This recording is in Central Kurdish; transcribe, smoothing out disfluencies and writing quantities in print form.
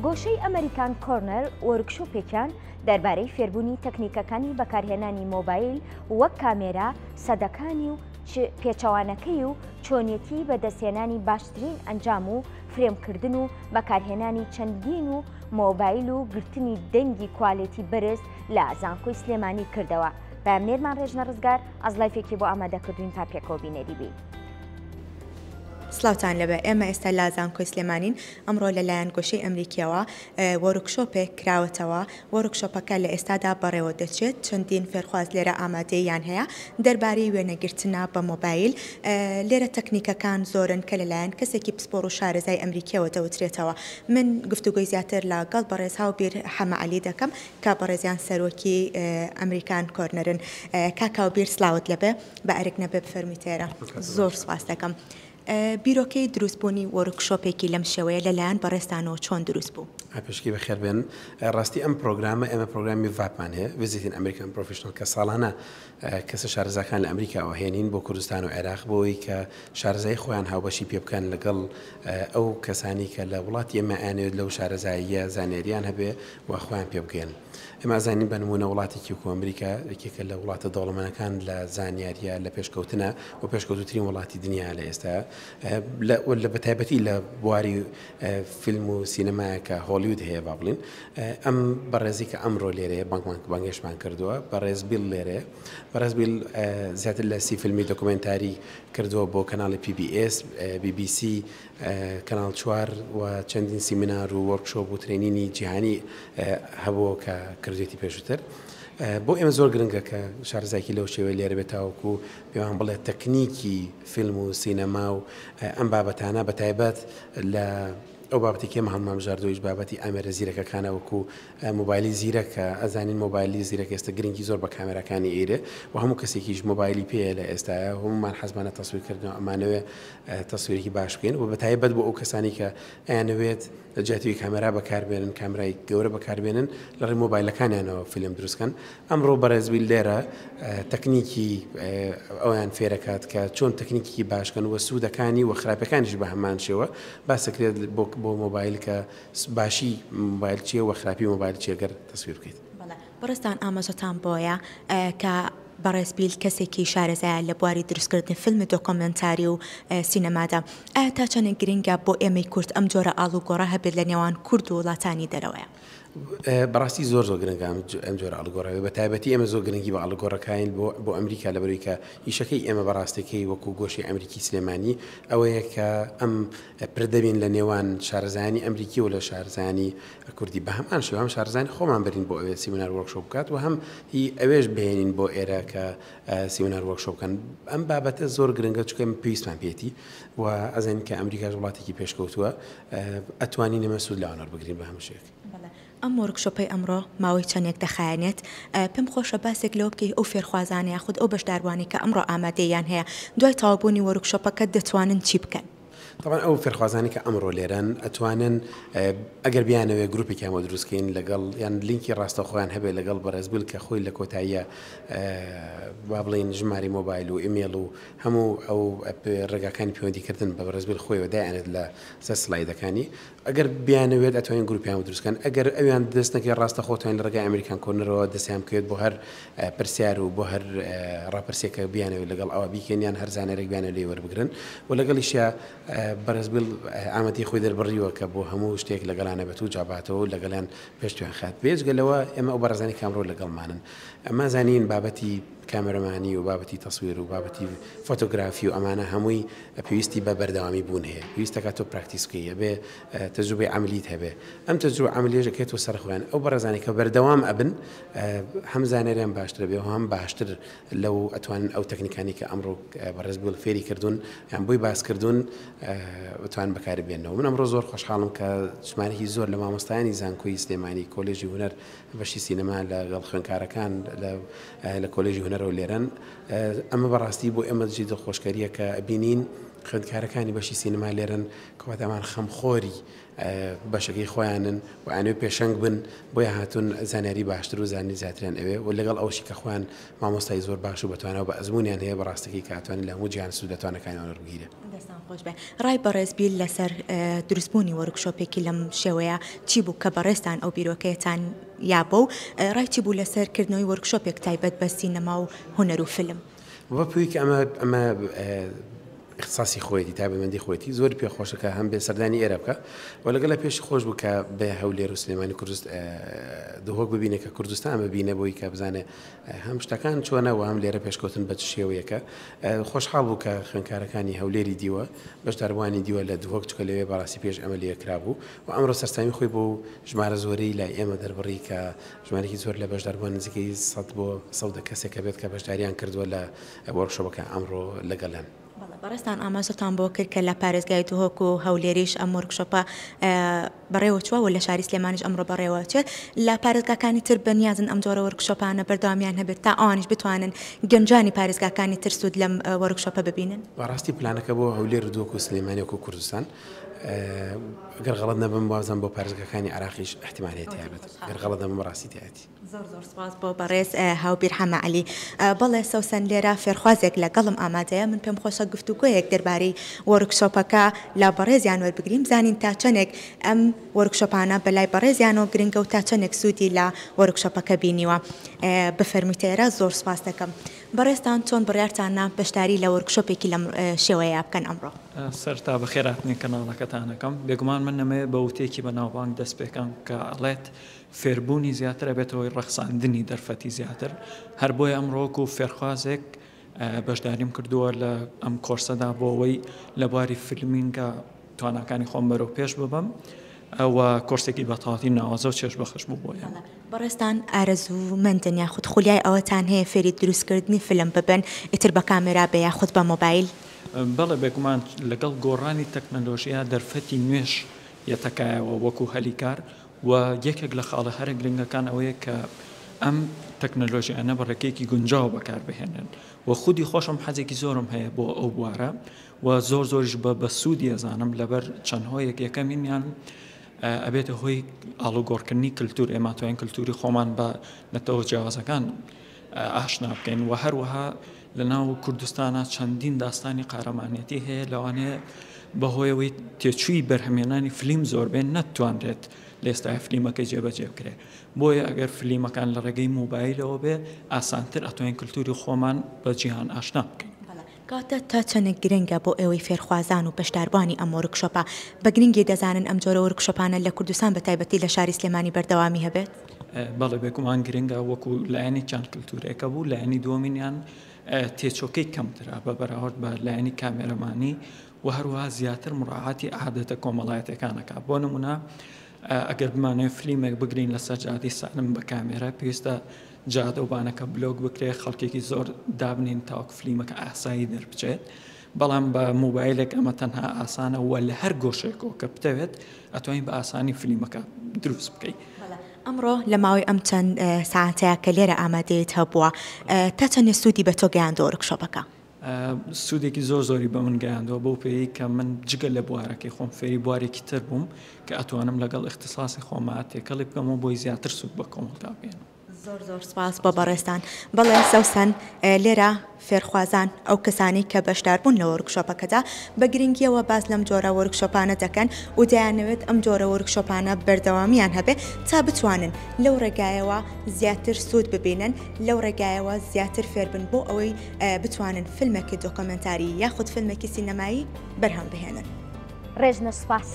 گۆشەی ئەمریکان کۆرنەر وەرکشۆپێکیان دەربارەی فێربوونی تەکنیکەکانی بەکارهێنانی مۆبایل وەک کامێرا، سەدەکانی و پێچەوانەکەی و چۆنیەتی بەدەستهێنانی باشترین ئەنجام و فرێمکردن و بەکارهێنانی چەندین و مۆبایل و گرتنی دەنگی کوالێتی بەرز لە زانکۆی سلێمانی کردەوە. بەمنێرمان ڕێژنە ڕزگار ئەزلایفێکی بۆ ئامادەکردوین تا پێکەوە بینەری بێ. سلااوان لەبە ئێمە ئێستا لا زانکۆی سلێمانین ئەمڕۆ لەلایەن گۆشەی ئەمریکیەوە وەرکشۆپێک کراوەتەوە. وەرکشۆپەکە لە ئێستادا بەڕێوە دەچێت، چەندین فێرخواز لێرە ئامادەیان هەیە دەربارەی وێنەگرتنە بە مۆبایل. لێرە تەکنیکەکان زۆرن کە لەلایەن کەسێکی پسپۆڕ و شارەزای ئەمریکیەوە دەوترێتەوە. من گفتوگۆی زیاتر لەگەڵ بەڕێز هاوبیر حەمەعەلی دەکەم کە بەڕێزیان سەرۆکی ئەمریکان کۆرنەرن. کاکاوبیر سلااوت لەبێ بە ئەرک نەبێ بفەرمیتێرە. زۆر سپاس دەکەم. بیرۆکەی دروستبوونی وەرکشۆپێکی لەم شێوەیە لەلایەن بەڕێستانەوە چۆن دروست بوو؟ پێشکی بەخێر بێن. ڕاستی ئەم پرۆگرامە ئێمە پرۆگرامی ڤاپمان هەیە، ڤیزیتین ئەمریکان پرۆفیشنەڵ، کە ساڵانە کەسە شارەزاکان لە ئەمریکاوە هێنین بۆ کوردستان و عێراق بۆی کە شارەزای خۆیان هاوبەشی پێ بکەن لەگەڵ ئەو کەسانی کە لە وڵاتی ئێمە ئاێت لەو شارەزاییە زانێریان هەبێ و خۆیان پێ بگەن. ئێمە زانین بە نمونە وڵاتێکی وەکو ئەمریکا یەکێکە لە وڵاتە دەوڵەمەندەکان لە زانیاریە لە پێشکەوتنە و پێشکەوتوترین وڵاتی دنیا لە ئێستا، لە بەتایبەتی لە بواری فیلم و سینەمایە کە هۆلیوود هەیە با بڵین. ئەم بەڕێزی کە ئەمڕۆ لێرەیە بانگێشمان کردووە، بەڕێز بیل لێرەیە. بەڕێز بیل زیاتر لە 30 فیلمی دۆکومنتاری کردووە بۆ کەناڵی PBS، BBC، کەناڵ 4 و چەندین سیمینار و وەرکشۆپ و ترێنینی جیهانی هەبووە کە کردوێتی پێشووتر. بۆ ئێمە زۆر گرنگە کە شارەزایکی لەو شێوەیە لێرە بێت تاوەکو پێوان بڵێ تەکنیکی فیلم و سینەما و ئەم بابەتانە بەتایبەت لە ئەو بابەتی کێمە هەمومان بژاردۆیش بابەتی ئامێرە زیرەکەکانە وەکو مۆبایلی زیرەکە. ئەزانین مۆبایلی زیرەکە ئێستا گرنگی زۆر بە کامێرەکانی ئێرە و هەموو کەسێکیش مۆبایلی پێە لە ئێستاە هەمومان حەزمانە تەسویرکردن ئەمانەوێ تەسویرێکی باش بکەین و بەتایبەت بۆ ئەو کەسانی کە ئەیانەوێت لە جیاتوی کامێرا بەکاربێنن، کامرای گەورە بەکاربێنن لە ڕێی مۆبایلەکانیانەوە فیلم دروستکەن. ئەمڕۆ بەڕێزبیل لێرە تەکنیکی ئەویان فێرەکات کە چۆن تەکنیکی باشکەن وە سوودەکانی و خراپەکانیش بە هەمان شێوە باسەکرێت بۆ مۆبایل کە باشی مۆبایل چیە و خراپی مۆبایل چێگەر تەسویر بکەیت. بەڕێستان ئاماژەتان بۆیە کە بەڕێزبیل کەسێکی شارەزایە لە بواری دروستکردن فیلمی دۆکۆمنتاری و سینەمادا. ئایا تا چەندێک گرنگە بۆ ئێمەی کورد ئەم جۆرە ئاڵوگۆڕە هەبێت لە نێوان کورد و وڵاتانی دەرەوەیە؟ بەڕاستی زۆر گرنگە ئەم جۆرە ئاڵگۆڕەوە، بە تایبەتی ئێمە زۆر گرنگی بە ئاڵگۆڕەکەین بۆ ئەمریکا لەبەرەوەی کە ئیشەکەی ئێمە بەڕاستیەکەی وەکو گۆشی ئەمریکی سلێمانی ئەوەیە کە ئەم پردەبین لە نێوان شارەزایانی ئەمریکی و لە شارەزایانی کوردی بە هەمان شێوە هەم شارەزایانی خۆمان بەرین بۆ ئەوێ سیمینار وەرکشۆپ بکات و هەم هی ئەوێش بهێنین بۆ ئێرە کە سیمینار وەرکشۆپ بکەن. ئەم بابەتە زۆر گرنگە چونکە پێویستمان پێێتی و ئەزانین کە ئەمریکاش وڵاتێکی پێشکەوتووە ئەتوانین ئێمە سوود لە ئەوە بگرین بە هەموو شێک. ئەم وەرکشۆپەی ئەمڕۆ ماوەی چەندێک دەخایەنێت. پێم خۆشە باسێک لەوە بکەی ئەو فێرخوازانە یاخود ئەو بەشداروانی کە ئەمڕۆ ئامادەیان هەیە دوای تەواوبوونی وەرکشۆپەکە دەتوانن چی بکەن؟ طبعا ئەو فێرخوازانی کە ئەمڕۆ لێرەن ئەتوانن ئەگەر بیانەوەی گروپێکیانەوە دروستکەین لەگەڵ یان لینکی ڕاستەخۆیان هەبێت لەگەڵ بەڕێزبیل کە خۆی لە کۆتاییە با بڵێن ژماری مۆبایل و ئیمێل و هەموو ئەو ڕێگاکانی پەیوەندیکردن بە بەڕێزبیل خۆیەوە دایانێت لە سەر سلایدەکانی. ئەگەر بیانەوێت ئەتوانین گروپیان دروستکەن. ئەگەر ئەویان دەستنەکەی ڕاستەخۆتوان لە ڕێگای ئەمریکان کۆرنەرەوە دەستیان بکەوێت بۆ هەر پرسیار و بۆ هەر ڕاپرسێکە بیانەوێت لەگەڵ ئەوە بیکەنیان هەر زانەرێک بیانە لێ وەربگرن و لەگەڵیشیا بەڕێزبیل ئامادەی خۆی دەربڕیوە کە بۆ هەموو شتێک لەگەڵانە بەت و جاباتەوە و لەگەڵیان پێشتوان خات. بێجگەلەوە ئێمە ئەو بەڕێزانی کامڕۆ لەگەڵمانن. ئەمە زانین بابەتی کامێرەمانی و بابەتی تەسویر و بابەتی فۆتۆگرافی و ئەمانە هەمووی پێویستی بە بەردەوامی بوون هەیە. پێویستەکە تۆ پراکتیسکەیە بێ تەجروبەی عەملیت هەبێ. ئەم تەجروبە عەملیەش دەکرێتەوە سەر خۆیان. ئەو بەڕێزانی کە بەردەوام ئەبن هەم زانەریان باشترە بێ و هەم باشتر لەو ئەتوانن ئەو تەکنیکانی کە ئەمڕۆ بەڕێزبیل فێری کردوون یان بۆی باسکردوون بتوان بەکاربێنەوە. من ئەمڕۆ زۆر خۆشحاڵم کە ژمارەی زۆر لە مامۆستایانی زانکۆی سلێمانی کۆلێژی هونەر بەشی سینەما لەگەڵ خوێندکارەکان لە کۆلێژی هونەرەوە لێرەن. ئەمە بەڕاستی بۆ ئێمە دژی دڵخۆشکاریە کە بینین خوێندکارەکانی بەشی سینما لێرن کەواتەمان خەمخۆری بەشەکەی خۆیانن و ئەوێ پێشەنگ بن بۆیە هاتوون زانیاری باشتر و زانی زیاتریان ئەوێ و لەگەڵ ئەوشی کە خۆیان مامۆستای زۆر باش و بەتوانەوە بە ئەزمونیان هەیە بەڕاستەکەی کاتوانن لە هەموو جیهان سوودەتوانەکانیان وەربگیرێ. دەستان خۆش بێ. ڕای بەڕێزبیل لەسەر دروستبوونی وەرکشۆپێکی لەم شێوەیە چی بوو کە بەڕێستان ئەو بیرۆکەیەتان یابە و ڕای چی بوو لەسەرکردنەوەی وەرکشۆپێک تایبەت بە سینەما و هونەر و فیلم؟ بە پێوی کە ئەمە اختصاصی خۆیەتی تایبەتمەندی خۆیەتی زۆر پێخۆشەکە هەم بێ سەردانی ئێرە بکە و لەگەڵ پێشی خۆش بوو کە بێ هەولێر و سلێمانی کوردستان دهۆک ببینێت کە کوردستان ببینە بۆی کە بزانێ هەم شتەکان چۆنەوە هەم لێرە پێشکەوتن بە شێوەیەکە خۆشحاڵ بوو کە خوێندکارەکانی هەولێری دیوە بەشداروانی دیوە لە دهۆک چکە لەوێ بەڕاستی پێش ئەمەلیە کرابوو و ئەمڕۆ سەرسامی خۆی بۆ ژمارە زۆرەی لای ئێمە دەربڕی کە ژمارەی زۆر لە بەشداربووان نزیکەی 100 بۆ 100 کەسێکە بێت کە بەشداریان کردووە لە وەرکشۆپەکە ئەمڕۆ لەگەڵیان. بەڕێستان ئاماژەتان بۆ کرد کە لە پارێزگای دهۆک و هەولێریش ئەم وەرکشۆپە بەڕێوە چووە و لە شاری سلێمانیش ئەمڕۆ بەڕێوە چێت لە پارێزگاکانی تر بەنیازن ئەم جۆرە وەرکشۆپانە بەردەوامیان هەبێت تا ئەوانیش بتوانن گەنجانی پارێزگاکانی تر سوود لەم وەرکشۆپە ببینن. بەڕاستی پلانەکە بۆ هەولێر و دهۆک و سلێمانی و کوردستان ئەگەر غەڵەت نەبم وازم بۆ پارێزگاکانی عراقیش احتیمالێتی هەبێت ئەگەر غەڵەت نەبم ڕاستی تایەتی. زۆر سپاس بۆ بەڕێز هاوبیر حەمەعەلی. بەڵێ سەوسەن لێرە فێرخوازێک لەگەڵم ئامادەیە من پێم خۆشە گفتوگۆیەک دەربارەی وەرکشۆپەکە لا بەڕێزیان وەربگرین زانین تا چەندێک ئەم وەرکشۆپانە بەلای بەڕێزیانەوە گرنگە و تا چەندێک سوودی لە وەرکشۆپەکە بینیوە. بفەرموویتێرە زۆر سپاس دەکەم. بەڕێستان چۆن بڕیارتانە بەشداری لە وەرکشۆپێکی لەم شێوەیە بکەن ئەمڕۆ؟ سەرتا بەخێرهاتنی کەناڵەکەتانەکەم بێگومان من نەمەوێت بە وتێکی بەناوبانگ دەست پێکەم کە ئەڵێت فێربوونی زیاتر ئەبێتەوەی ڕەخساندنی دەرفەتی زیاتر هەر بۆیە ئەمڕۆک و فێرخوازێک بەشداریم کردووە لە ئەم کۆرسەدا بۆ ئەوەی لە بواری فیلمینگە تواناکانی خۆم بەرەو پێش ببەم ئەوە کۆرسێکی بەتەواوی ناوازە و چێژ بەخش بوو بۆیە. بەڕێستان ئارەزوومەندن یاخود خولیای ئەوەتان هەیە فێری دروستکردنی فیلم ببن ئیتر بە کامێرا بە یاخود بە مۆبایل؟ بەڵێ بێگومان لەگەڵ گۆڕانی تەکنەلۆژیا دەرفەتی نوێش یەتەکایەوە وەکو هەلیکار و یەکێک لە خاڵە هەرە گرنگەکان ئەوەیە کە ئەم تەکنەلۆژیانە بەڕێکەیەکی گونجاو بەکاربهێنن و خودی خۆشم حەزێکی زۆرم هەیە بۆ ئەو بوارە و زۆریش بە سوودی ئەزانم لەبەر چەند هۆیەک یەکەمینیان ئەبێتە هۆی ئاڵوگۆڕکردنی کللتور ئێمە توانین کللتوری خۆمان بە نەتەوە جیاوازەکان ئاشنا بکەین و هەروەها لە ناو کوردستانە چەندین داستانی قارەمانێتی هەیە لەوانەیە بەهۆیەوەی تێچووی بەرهەمێنانی فلیم زۆر بێن نەتوانرێت لە ئێستای فلیمەکەی جێبەجێ بکرێ بۆیە ئەگەر فلیمەکان لە ڕێگەی موبایلەوە بێ ئاسانتر ئەتوانین کللتوری خۆمان بە جیهان ئاشنا بکەین. کاتە تا چەندێک گرنگە بۆ ئێوەی فێرخوازان و بەشداربوانی ئەم وەرکشۆپە بە گرنگی دەزانن ئەم جۆرە وەرکشۆپانە لە کوردستان بە تایبەتی لە شاری سلێمانی بەردەوامی هەبێت؟ بەڵێ بێگومان گرنگە وەکو لایەنی چەند کللتورێکە بوو لایەنی دووەمینیان تێچۆکەی کەمترا بە بەراورد بە لایەنی کامێرەمانی و هەروەها زیاتر مڕاعاتی عادەتە کۆمەڵایەتەکانەکە بۆ نمونە ئەگەر بمانەوێت فلیمێک بگرین لە سەرجادی سالم بە کامێرە پێویستە جادە و بانەکە بلۆگ بکرێ خەڵکێکی زۆر دابنین تاوەک فلیمەکە ئاسایی دەربچێت بەڵام بە موبایلێک ئەمە تەنها ئاسانە وە لە هەر گۆشێکەوە کە بتەوێت ئەتوانین بە ئاسانی فلیمەکە دروست بکەیت. ئەمڕۆ لە ماوەی ئەم چەند ساعتەیە کە لێرە ئامادەیت هەبووە تا چەند سوودی بە تۆ گەیاندۆ وەرکشۆپەکە؟ سوودێکی زۆری بە من گەیاندەوە بۆ پێی کە من جگە لە بوارەکەی خۆم فێری بوارێکی تر بووم کە ئەتوانم لەگەڵ اختصاصی خۆمە تێکەڵی بکەمەوە بۆی زیاتر سوود بە کۆمەڵتا بێنم. زۆر سپاس بە بەڕێستان. بەڵێ سەوسەن لێرە فێرخوازان ئەو کەسانی کە بەشداربوون لە وەرکشۆپەکەدا بە گرنگیەوە باز لەم جۆرە وەرکشۆپانە دەکەن و دەیانەوێت ئەم جۆرە وەرکشۆپانە بەردەوامیان هەبێ تا بتوانن لەو ڕێگایەوە زیاتر سوود ببینن لەو ڕێگایەوە زیاتر فێر بن بۆ ئەوەی بتوانن فیلمێکی دۆکۆمنتاری یاخود فیلمێکی سینەمایی بەرهەم بهێنن. ڕێژنە سپاس.